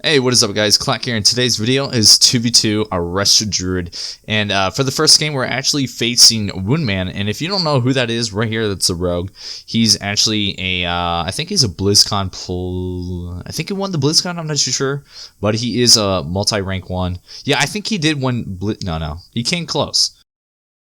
Hey, what is up guys, Claak here, and today's video is 2v2 a Resto Druid, and for the first game we're actually facing WoUNDMAN, and if you don't know who that is, right here that's a rogue. He's actually a, I think he's a BlizzCon, I think he won the BlizzCon, I'm not too sure, but he is a multi-rank one. Yeah, I think he did win, no, he came close.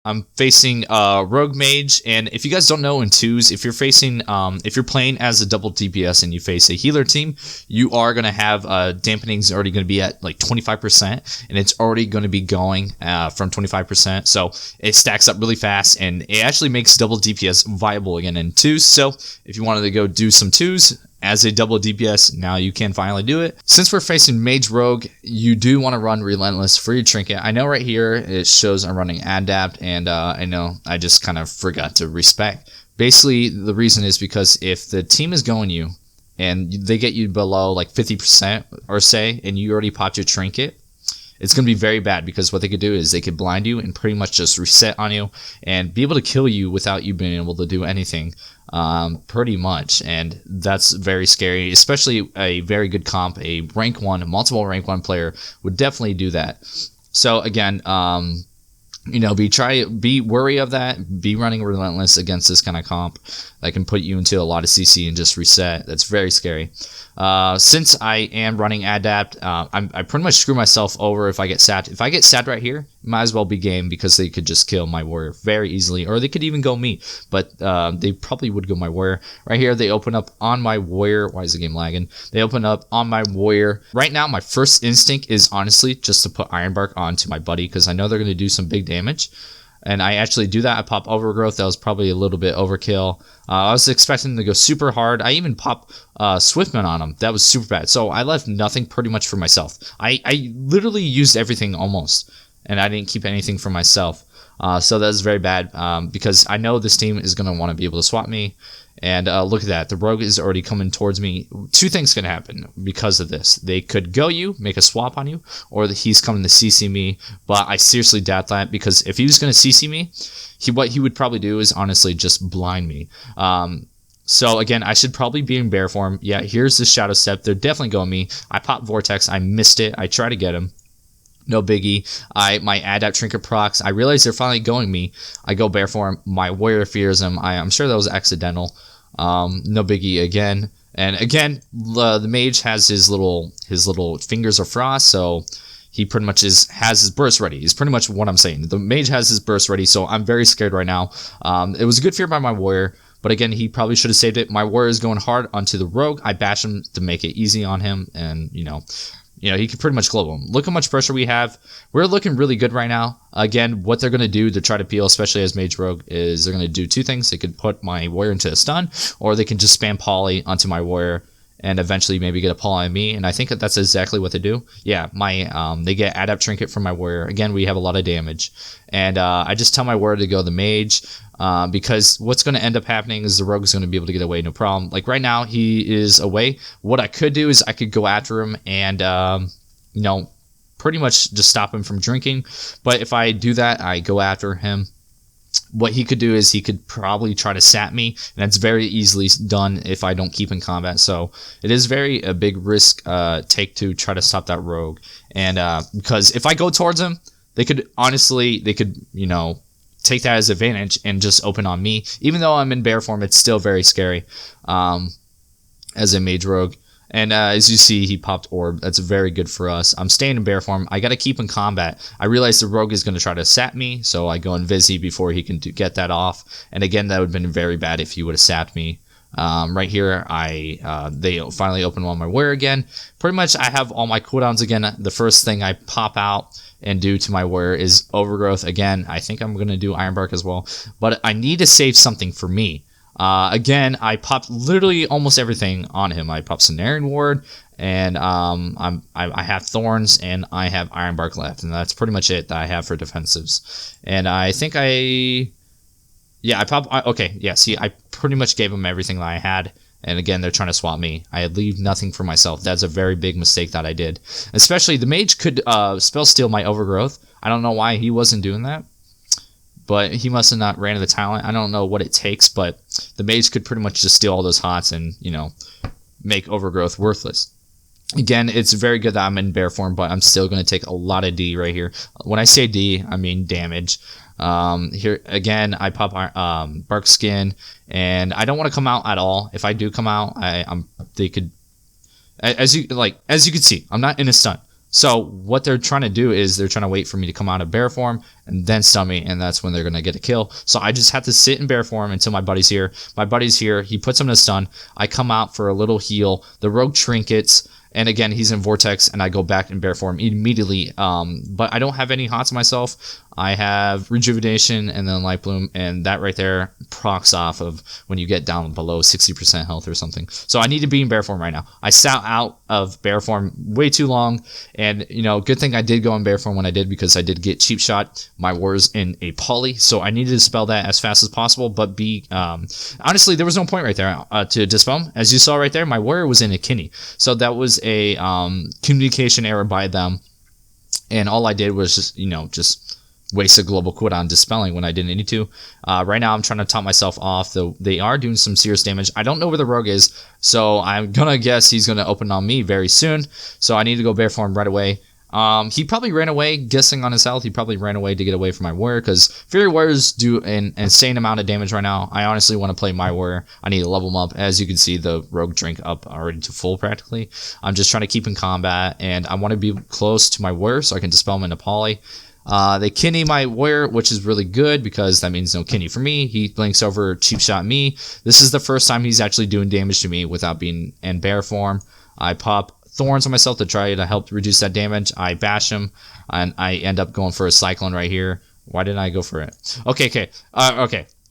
I'm facing Rogue Mage, and if you guys don't know in twos, if you're facing, if you're playing as a double DPS and you face a healer team, you are going to have dampening is already going to be at like 25%, and it's already going to be going from 25%, so it stacks up really fast, and it actually makes double DPS viable again in twos. So if you wanted to go do some twos as a double DPS, now you can finally do it. Since we're facing Mage Rogue, you do want to run Relentless for your trinket. I know right here it shows I'm running Adapt, and I know I just kind of forgot to respec. Basically, the reason is because if the team is going you, and they get you below like 50% or say, and you already popped your trinket, it's going to be very bad, because what they could do is they could blind you and pretty much just reset on you and be able to kill you without you being able to do anything, pretty much. And that's very scary, especially a very good comp, a rank 1, multiple rank 1 player would definitely do that. So again, you know, be wary of that. Be running Relentless against this kind of comp that can put you into a lot of CC and just reset. That's very scary. Since I am running Adapt, I pretty much screw myself over if I get sapped. If I get sapped right here, might as well be game, because they could just kill my warrior very easily, or they could even go me, but they probably would go my warrior. Right here, they open up on my warrior. Why is the game lagging? They open up on my warrior. Right now, my first instinct is honestly just to put Ironbark onto my buddy, because I know they're going to do some big damage. And I actually do that. I pop Overgrowth. That was probably a little bit overkill. I was expecting to go super hard. I even pop Swiftman on him. That was super bad. So I left nothing pretty much for myself. I literally used everything almost, and I didn't keep anything for myself. So that's very bad, because I know this team is going to want to be able to swap me. And look at that. The rogue is already coming towards me. Two things can happen because of this. They could go you, make a swap on you, or he's coming to CC me. But I seriously doubt that, because if he was going to CC me, what he would probably do is honestly just blind me. So again, I should probably be in bear form. Yeah, here's the Shadow Step. They're definitely going me. I popped Vortex. I missed it. I try to get him. No biggie. My Adapt Trinket procs. I realize they're finally going me. I go bear form. My warrior fears him. I'm sure that was accidental. No biggie again. And again, the mage has his little fingers of frost, so he pretty much has his burst ready. Is pretty much what I'm saying. The mage has his burst ready, so I'm very scared right now. It was a good fear by my warrior, but again, he probably should have saved it. My warrior is going hard onto the rogue. I bash him to make it easy on him, and you know, he can pretty much global him. Look how much pressure we have. We're looking really good right now. Again, what they're going to do to try to peel, especially as Mage Rogue, is they're going to do two things. They could put my warrior into a stun, or they can just spam poly onto my warrior and eventually maybe get a poly on me. And I think that's exactly what they do. Yeah, they get Adapt Trinket from my warrior. Again, we have a lot of damage. And I just tell my warrior to go the mage, because what's going to end up happening is the rogue is going to be able to get away, no problem. Like right now, he is away. What I could do is I could go after him and, you know, pretty much just stop him from drinking. But if I do that, I go after him, what he could do is he could probably try to sap me, and that's very easily done if I don't keep in combat. So it is a big risk take to try to stop that rogue. And because if I go towards him, they could you know, take that as advantage and just open on me. Even though I'm in bear form, it's still very scary as a mage rogue. And as you see, he popped orb. That's very good for us. I'm staying in bear form. I got to keep in combat. I realize the rogue is going to try to sap me, so I go in Vizzy before he can get that off. And again, that would have been very bad if he would have sapped me. Right here, they finally open on my warrior again. Pretty much, I have all my cooldowns again. The first thing I pop out and do to my warrior is Overgrowth. Again, I think I'm going to do Ironbark as well. But I need to save something for me. Again, I popped literally almost everything on him. I popped Cenarian Ward, and I have Thorns, and I have Ironbark left, and that's pretty much it that I have for defensives. And I think I popped. Okay, yeah. See, I pretty much gave him everything that I had. And again, they're trying to swap me. I leave nothing for myself. That's a very big mistake that I did. Especially the mage could spell steal my Overgrowth. I don't know why he wasn't doing that, but he must have not ran the talent. I don't know what it takes, but the mage could pretty much just steal all those hots and, you know, make Overgrowth worthless. Again, it's very good that I'm in bear form, but I'm still going to take a lot of D right here. When I say D, I mean damage. Here again, I pop bark skin, and I don't want to come out at all. If I do come out, they could, as you can see, I'm not in a stun. So what they're trying to do is they're trying to wait for me to come out of bear form and then stun me, and that's when they're going to get a kill. So I just have to sit in bear form until my buddy's here. My buddy's here. He puts him in a stun. I come out for a little heal. The rogue trinkets. And again, he's in Vortex, and I go back in bear form immediately. But I don't have any hots myself. I have Rejuvenation and then Light Bloom, and that right there procs off of when you get down below 60% health or something. So I need to be in bear form right now. I sat out of bear form way too long, and good thing I did go in bear form when I did, because I did get cheap shot my wars in a poly, so I needed to dispel that as fast as possible. But honestly, there was no point right there to dispel. As you saw right there, my warrior was in a kidney, so that was a communication error by them, and all I did was just waste a global cooldown dispelling when I didn't need to. Right now I'm trying to top myself off, though they are doing some serious damage. I don't know where the rogue is, so I'm gonna guess he's gonna open on me very soon, so I need to go bear form right away. He probably ran away, guessing on his health. He probably ran away to get away from my warrior, because Fury Warriors do an insane amount of damage right now. I honestly want to play my warrior. I need to level him up. As you can see, the rogue drink up already to full practically. I'm just trying to keep in combat, and I want to be close to my warrior so I can dispel him into poly. They kidney my warrior, which is really good, because that means no kidney for me. He blinks over, cheap shot me. This is the first time he's actually doing damage to me without being in bear form. I pop thorns on myself to try to help reduce that damage. I bash him, and I end up going for a cyclone right here. Why didn't I go for it? Okay.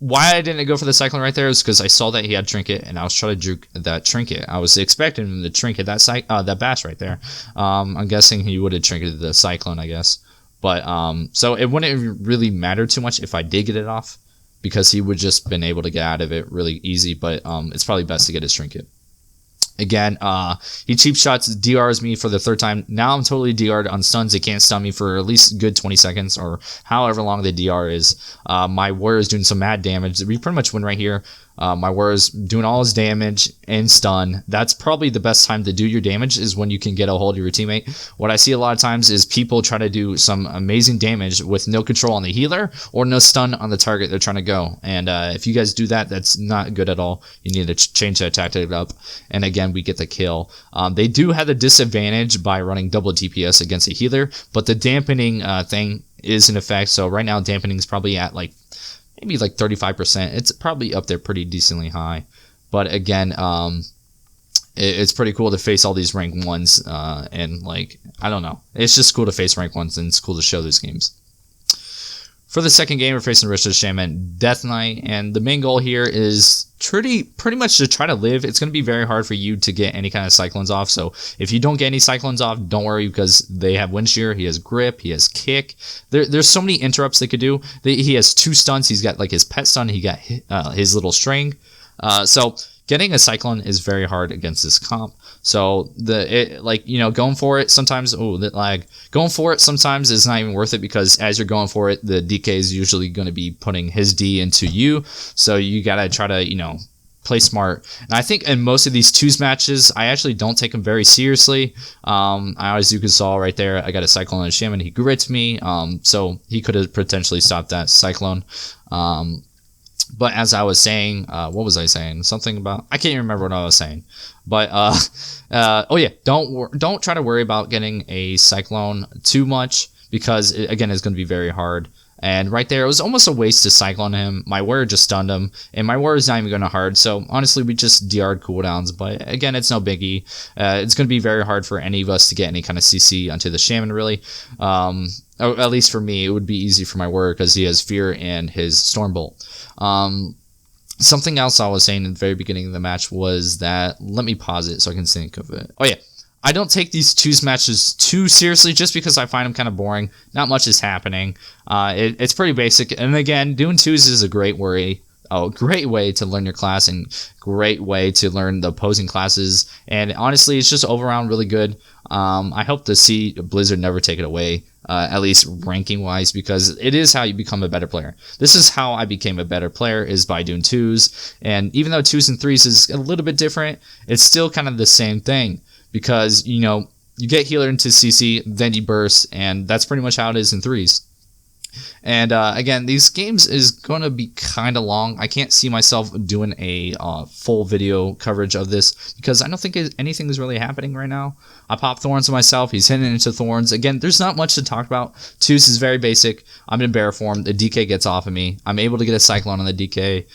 Why I didn't go for the cyclone right there is because I saw that he had trinket, and I was trying to juke that trinket. I was expecting him to trinket that bash right there. I'm guessing he would have trinketed the cyclone, I guess. But so it wouldn't really matter too much if I did get it off, because he would just been able to get out of it really easy. But it's probably best to get his trinket. Again, he cheap shots, DRs me for the third time. Now I'm totally DR'd on stuns. They can't stun me for at least a good 20 seconds or however long the DR is. My warrior is doing some mad damage. We pretty much win right here. My warrior is doing all his damage and stun. That's probably the best time to do your damage, is when you can get a hold of your teammate. What I see a lot of times is people try to do some amazing damage with no control on the healer or no stun on the target they're trying to go. And if you guys do that, that's not good at all. You need to change that tactic up. And again, we get the kill. They do have the disadvantage by running double DPS against a healer, but the dampening thing is in effect. So right now, dampening is probably at maybe 35%. It's probably up there pretty decently high. But again, it's pretty cool to face all these rank ones, and I don't know. It's just cool to face rank ones, and it's cool to show these games. For the second game, we're facing Resto Shaman Death Knight, and the main goal here is pretty much to try to live. It's going to be very hard for you to get any kind of cyclones off, so if you don't get any cyclones off, don't worry, because they have wind shear, he has grip, he has kick. There's so many interrupts they could do. He has 2 stunts. He's got his pet stun, he got his little string. So getting a cyclone is very hard against this comp. So going for it sometimes, going for it sometimes is not even worth it, because as you're going for it, the DK is usually going to be putting his D into you. So you gotta try to play smart. And I think in most of these twos matches, I actually don't take him very seriously. As you saw right there, I got a cyclone and a shaman. He grits me, so he could have potentially stopped that cyclone. But as I was saying, what was I saying? Something about, I can't even remember what I was saying. But oh yeah, don't try to worry about getting a cyclone too much, because again, it's going to be very hard. And right there, it was almost a waste to cyclone him. My warrior just stunned him, and my warrior's not even going to hard. So honestly, we just DR'd cooldowns. But again, it's no biggie. It's going to be very hard for any of us to get any kind of CC onto the shaman, really. Or at least for me, it would be easy for my warrior, because he has fear and his stormbolt. Something else I was saying in the very beginning of the match was that, let me pause it so I can think of it. Oh yeah, I don't take these twos matches too seriously, just because I find them kind of boring. Not much is happening. It's pretty basic, and again, doing twos is a great way to learn your class, and great way to learn the opposing classes. And honestly, it's just overall really good. I hope to see Blizzard never take it away, at least ranking wise, because it is how you become a better player. This is how I became a better player, is by doing twos. And even though twos and threes is a little bit different, it's still kind of the same thing, because, you know, you get healer into CC, then you burst, and that's pretty much how it is in 3s. And again, these games is going to be kind of long. I can't see myself doing a full video coverage of this because I don't think anything is really happening right now. I pop Thorns on myself. He's hitting into Thorns. Again, there's not much to talk about. Tooth is very basic. I'm in bear form. The DK gets off of me. I'm able to get a Cyclone on the DK.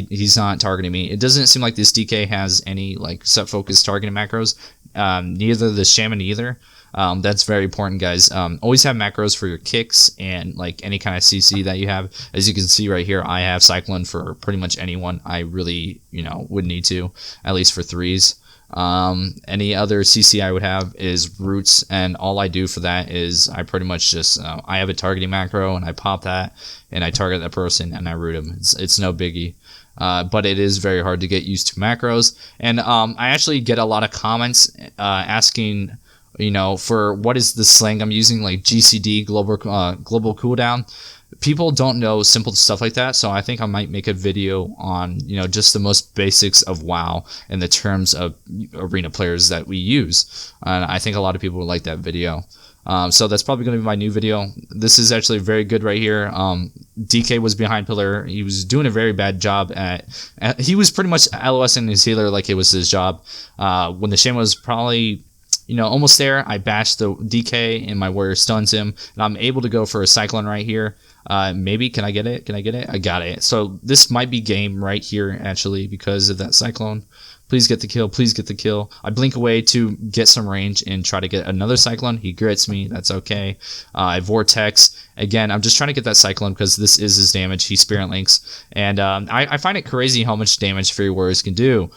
He's not targeting me. It doesn't seem like this DK has any like set focus targeting macros. Neither the Shaman either. That's very important, guys. Always have macros for your kicks and like any kind of CC that you have. As you can see right here, I have Cyclone for pretty much anyone I really, you know, would need to, at least for 3s. Any other CC I would have is Roots, and all I do for that is I pretty much just I have a targeting macro and I pop that and I target that person and I root him. It's no biggie. But it is very hard to get used to macros, and I actually get a lot of comments asking, you know, for what is the slang I'm using, like GCD, global cooldown. People don't know simple stuff like that, so I think I might make a video on, you know, just the most basics of WoW and the terms of arena players that we use. And I think a lot of people would like that video. So that's probably going to be my new video. This is actually very good right here. DK was behind pillar. He was doing a very bad job he was pretty much LOSing his healer like it was his job. When the Shaman was probably, you know, almost there, I bashed the DK and my warrior stuns him, and I'm able to go for a Cyclone right here. Maybe, can I get it? Can I get it? I got it. So this might be game right here, actually, because of that Cyclone. Please get the kill. Please get the kill. I blink away to get some range and try to get another Cyclone. He grits me. That's okay. I Vortex. Again, I'm just trying to get that Cyclone because this is his damage. He Spirit Links. And I find it crazy how much damage Fairy Warriors can do.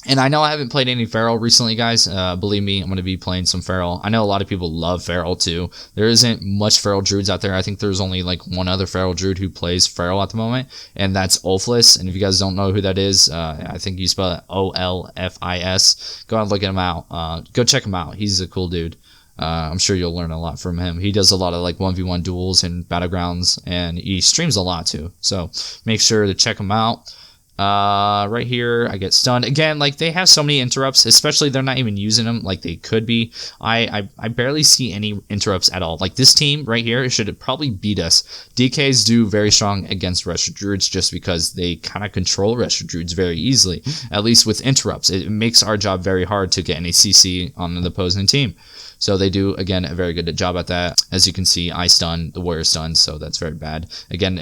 And I know I haven't played any Feral recently, guys. Believe me, I'm going to be playing some Feral. I know a lot of people love Feral too. There isn't much Feral Druids out there. I think there's only like one other Feral Druid who plays Feral at the moment, and that's Olfless. And if you guys don't know who that is, I think you spell it Olfis. Go and look at him out. Go check him out. He's a cool dude. I'm sure you'll learn a lot from him. He does a lot of like 1v1 duels and battlegrounds, and he streams a lot too. So make sure to check him out. Right here I get stunned again. Like, they have so many interrupts, especially they're not even using them like they could be. I barely see any interrupts at all. Like, this team right here should probably beat us. DKs do very strong against Resto Druids just because they kind of control Resto Druids very easily, at least with interrupts. It makes our job very hard to get any CC on the opposing team. So they do, again, a very good job at that. As you can see, I stun, the warrior stuns, so that's very bad. Again,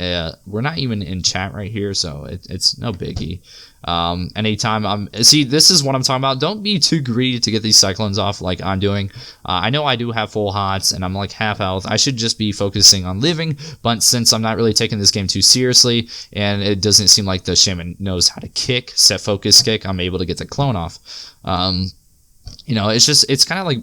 we're not even in chat right here, so it's no biggie. Anytime see, this is what I'm talking about. Don't be too greedy to get these Cyclones off like I'm doing. I know I do have full hots, and I'm like half health. I should just be focusing on living, but since I'm not really taking this game too seriously, and it doesn't seem like the Shaman knows how to kick, set focus kick, I'm able to get the clone off. You know, it's kind of like,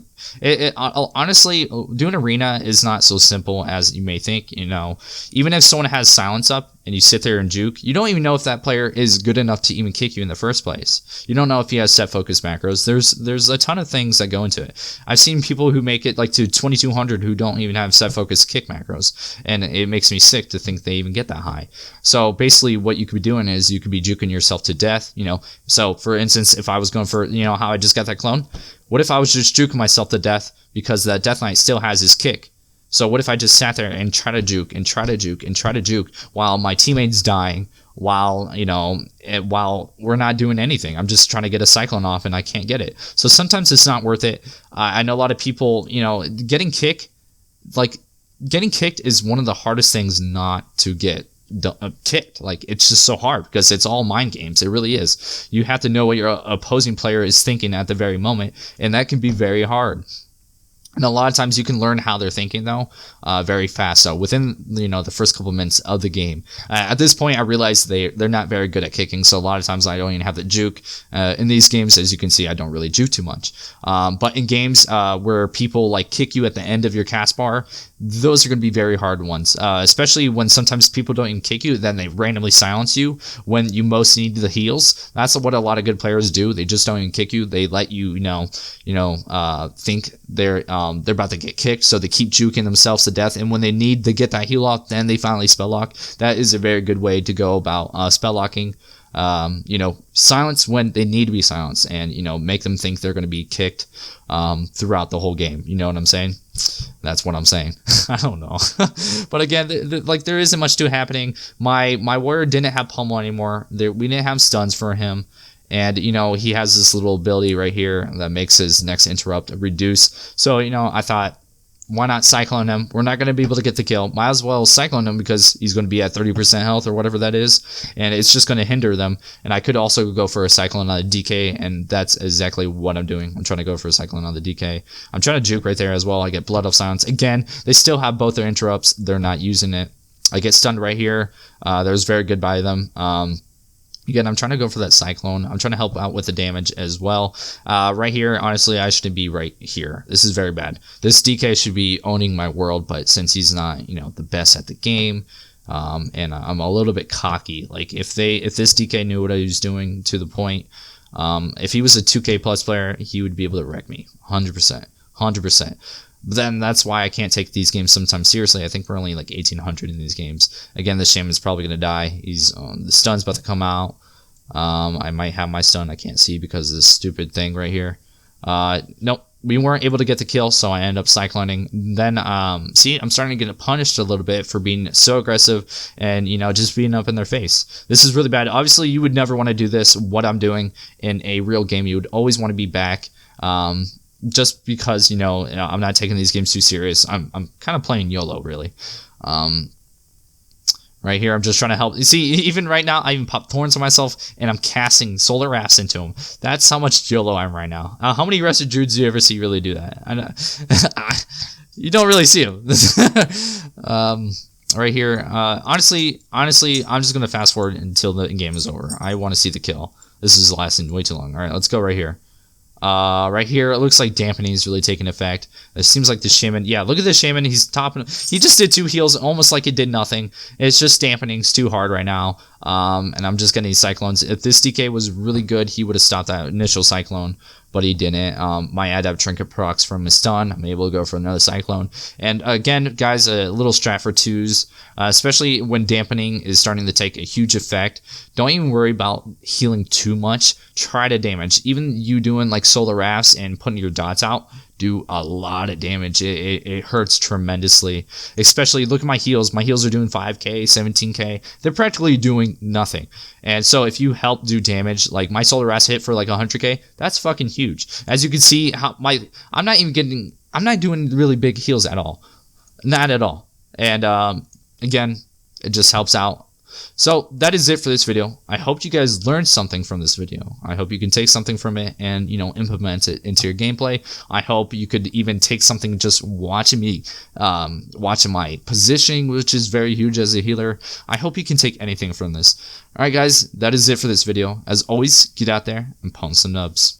honestly, doing arena is not so simple as you may think. You know, even if someone has silence up and you sit there and juke, you don't even know if that player is good enough to even kick you in the first place. You don't know if he has set focus macros. There's a ton of things that go into it. I've seen people who make it like to 2200 who don't even have set focus kick macros, and it makes me sick to think they even get that high. So basically what you could be doing is you could be juking yourself to death, you know. So for instance, if I was going for, you know, how I just got that clone, what if I was just juking myself to death because that Death Knight still has his kick? So what if I just sat there and try to juke and try to juke and try to juke while my teammate's dying, while, you know, while we're not doing anything? I'm just trying to get a Cyclone off and I can't get it. So sometimes it's not worth it. I know a lot of people, you know, getting kicked is one of the hardest things not to get kicked. Like, it's just so hard because it's all mind games. It really is. You have to know what your opposing player is thinking at the very moment, and that can be very hard. And a lot of times you can learn how they're thinking, though, very fast. So within, you know, the first couple minutes of the game, at this point, I realize they're not very good at kicking. So a lot of times I don't even have the juke. In these games, as you can see, I don't really juke too much. But in games where people like kick you at the end of your cast bar, those are going to be very hard ones, especially when sometimes people don't even kick you, then they randomly silence you when you most need the heals. That's what a lot of good players do. They just don't even kick you. They let you, think they're about to get kicked, so they keep juking themselves to death, and when they need to get that heal off, then they finally spell lock. That is a very good way to go about spell locking. you know, silence when they need to be silenced, and, you know, make them think they're going to be kicked throughout the whole game. You know what I'm saying? That's what I'm saying. I don't know. But again, like, there isn't much to happening. My warrior didn't have pummel anymore. We didn't have stuns for him. And, you know, he has this little ability right here that makes his next interrupt reduce. So, you know, I thought, why not Cyclone him? We're not going to be able to get the kill. Might as well Cyclone him because he's going to be at 30% health or whatever that is. And it's just going to hinder them. And I could also go for a Cyclone on the DK. And that's exactly what I'm doing. I'm trying to go for a Cyclone on the DK. I'm trying to juke right there as well. I get Blood of Silence. Again, they still have both their interrupts. They're not using it. I get stunned right here. That was very good by them. Again, I'm trying to go for that Cyclone. I'm trying to help out with the damage as well. Right here, honestly, I shouldn't be right here. This is very bad. This DK should be owning my world, but since he's not, you know, the best at the game, and I'm a little bit cocky. Like, if this DK knew what I was doing to the point, if he was a 2K plus player, he would be able to wreck me, 100%, 100%. But then that's why I can't take these games sometimes seriously. I think we're only like 1800 in these games. Again, this Shaman's probably going to die. He's the stun's about to come out. I might have my stun. I can't see because of this stupid thing right here. Nope. We weren't able to get the kill, so I end up cycloning. Then, see, I'm starting to get punished a little bit for being so aggressive and, you know, just being up in their face. This is really bad. Obviously, you would never want to do this, what I'm doing, in a real game. You would always want to be back. Just because, you know, I'm not taking these games too serious. I'm kind of playing YOLO, really. Right here, I'm just trying to help. You see, even right now, I even pop thorns on myself, and I'm casting solar rafts into him. That's how much YOLO I'm right now. How many Resto Druids do you ever see really do that? I know. You don't really see them. Right here, honestly, I'm just gonna fast forward until the game is over. I want to see the kill. This is lasting way too long. All right, let's go right here. Right here, it looks like dampening is really taking effect. It seems like the Shaman, yeah, look at the Shaman, he's topping, he just did 2 heals almost like it did nothing. It's just dampening's too hard right now, and I'm just getting Cyclones. If this DK was really good, he would have stopped that initial Cyclone, but he didn't. My Adept Trinket procs from his stun, I'm able to go for another Cyclone. And again, guys, a little strat for 2s, especially when dampening is starting to take a huge effect. Don't even worry about healing too much. Try to damage. Even you doing like solar rafts and putting your dots out do a lot of damage. It hurts tremendously. Especially, look at my heals. My heals are doing 5k, 17k. They're practically doing nothing. And so if you help do damage, like my solar rafts hit for like 100k, that's fucking huge. As you can see, I'm not doing really big heals at all. Not at all. And again, it just helps out. So that is it for this video. I hope you guys learned something from this video. I hope you can take something from it and, you know, implement it into your gameplay. I hope you could even take something just watching me, watching my positioning, which is very huge as a healer. I hope you can take anything from this. Alright guys, that is it for this video. As always, get out there and pound some nubs.